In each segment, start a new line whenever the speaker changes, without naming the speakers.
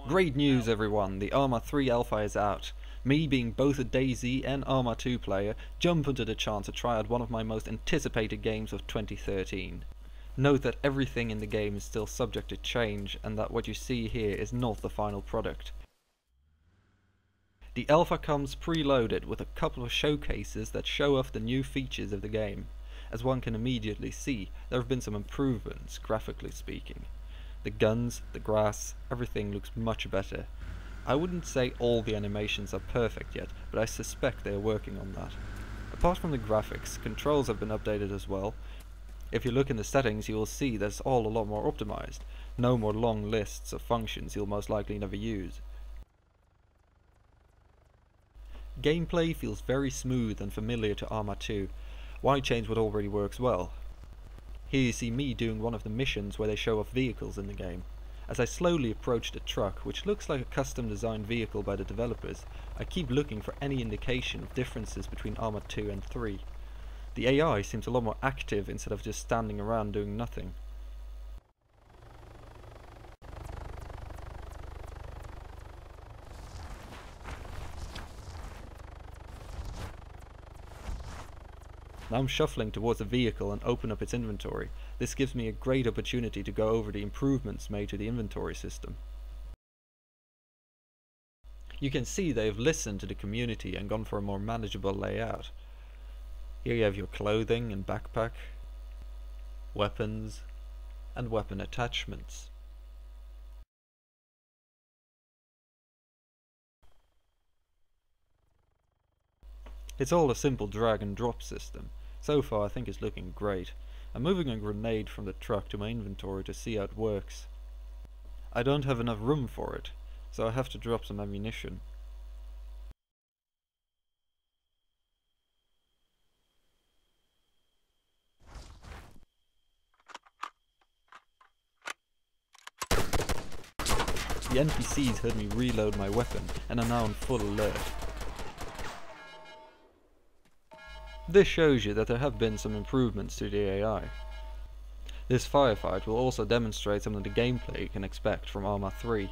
Great news everyone, the ARMA III Alpha is out. Me, being both a DayZ and ARMA II player, jump into the chance to try out one of my most anticipated games of 2013. Note that everything in the game is still subject to change and that what you see here is not the final product. The alpha comes preloaded with a couple of showcases that show off the new features of the game. As one can immediately see, there have been some improvements, graphically speaking. The guns, the grass, everything looks much better. I wouldn't say all the animations are perfect yet, but I suspect they are working on that. Apart from the graphics, controls have been updated as well. If you look in the settings, you will see that it's all a lot more optimized. No more long lists of functions you'll most likely never use. Gameplay feels very smooth and familiar to ARMA II. Why change what already works well? Here you see me doing one of the missions where they show off vehicles in the game. As I slowly approach the truck, which looks like a custom designed vehicle by the developers, I keep looking for any indication of differences between ARMA 2 and 3. The AI seems a lot more active instead of just standing around doing nothing. Now I'm shuffling towards the vehicle and open up its inventory. This gives me a great opportunity to go over the improvements made to the inventory system. You can see they have listened to the community and gone for a more manageable layout. Here you have your clothing and backpack, weapons, and weapon attachments. It's all a simple drag and drop system. So far I think it's looking great. I'm moving a grenade from the truck to my inventory to see how it works. I don't have enough room for it, so I have to drop some ammunition. The NPCs heard me reload my weapon and are now on full alert. This shows you that there have been some improvements to the AI. This firefight will also demonstrate some of the gameplay you can expect from ARMA III.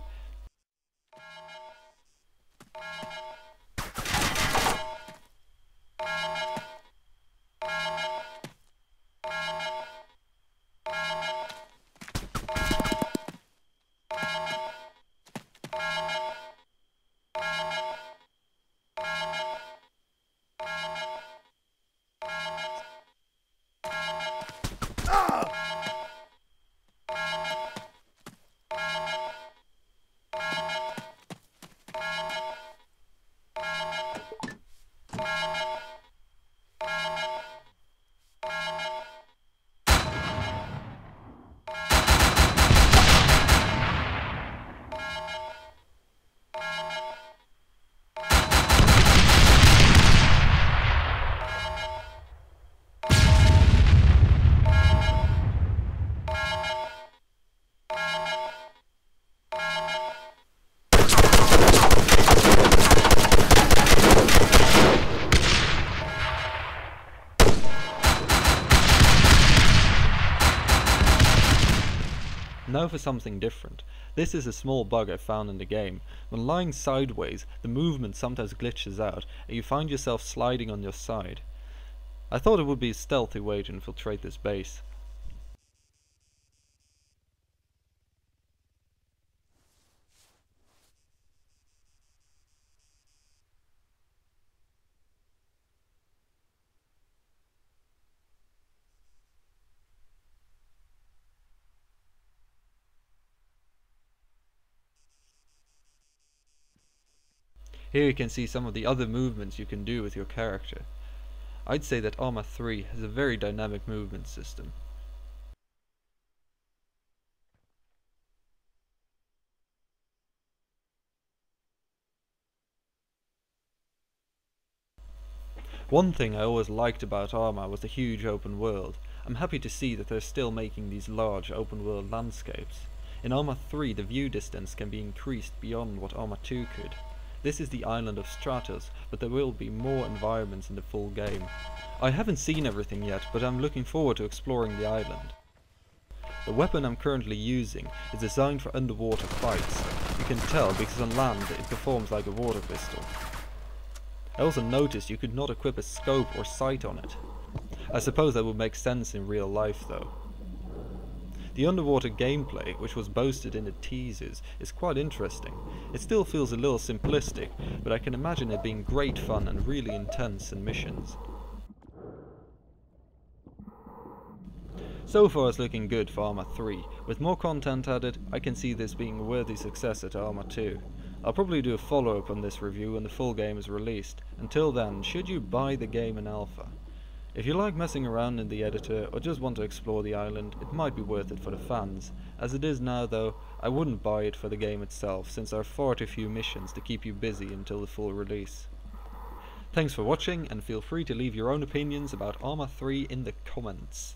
Now for something different. This is a small bug I found in the game. When lying sideways, the movement sometimes glitches out and you find yourself sliding on your side. I thought it would be a stealthy way to infiltrate this base. Here you can see some of the other movements you can do with your character. I'd say that ARMA III has a very dynamic movement system. One thing I always liked about ARMA was the huge open world. I'm happy to see that they're still making these large open world landscapes. In ARMA III the view distance can be increased beyond what ARMA II could. This is the island of Stratos, but there will be more environments in the full game. I haven't seen everything yet, but I'm looking forward to exploring the island. The weapon I'm currently using is designed for underwater fights. You you can tell because on land it performs like a water pistol. I also noticed you could not equip a scope or sight on it. I suppose that would make sense in real life though. The underwater gameplay, which was boasted in the teasers, is quite interesting. It still feels a little simplistic, but I can imagine it being great fun and really intense in missions. So far it's looking good for ARMA 3. With more content added, I can see this being a worthy successor to ARMA 2. I'll probably do a follow-up on this review when the full game is released. Until then, should you buy the game in alpha? If you like messing around in the editor or just want to explore the island, it might be worth it for the fans. As it is now though, I wouldn't buy it for the game itself, since there are far too few missions to keep you busy until the full release. Thanks for watching, and feel free to leave your own opinions about ARMA 3 in the comments.